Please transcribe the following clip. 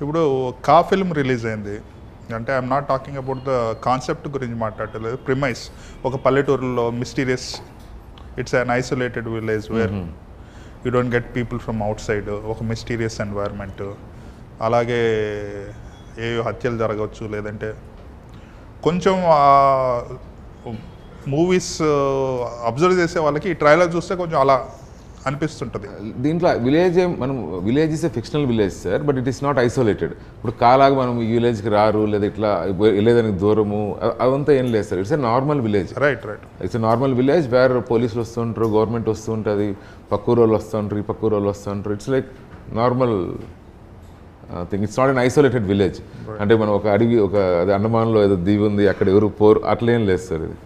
ఇప్పుడు కా film release అయింది అంటే I'm not talking about the concept గురించి మాట్లాడలేదు. ప్రిమైస్ ఒక పల్లెటూరులో mysterious, it's an isolated village where you don't get people from out side, ఒక మిస్టీరియస్ ఎన్వైర్న్మెంట్, అలాగే ఏ హత్యలు జరగవచ్చు, లేదంటే కొంచెం మూవీస్ అబ్జర్వ్ చేసే వాళ్ళకి ఈ ట్రైలర్ చూస్తే కొంచెం అలా అనిపిస్తుంటుంది. దీంట్లో విలేజ్ మనం village is a fictional village sir, but it is not isolated. ఇప్పుడు కాలాగా మనం ఈ విలేజ్కి రారు లేదా ఇట్లా వెళ్ళేదానికి దూరము అదంతా ఏం లేదు sir. It's a normal village. Right. It's a normal village where పోలీసులు వస్తుంటారు, గవర్నమెంట్ వస్తుంటుంది, పక్కూరు వాళ్ళు వస్తుంటారు, ఈ పక్కూరు వాళ్ళు వస్తుంటారు. It's like normal thing. It's not an isolated village. అంటే మనం ఒక అడవి, ఒక అది అండమాన్లో ఏదో దీవి ఉంది అక్కడ ఎవరు పోరు అట్లేం లేదు సార్ ఇది.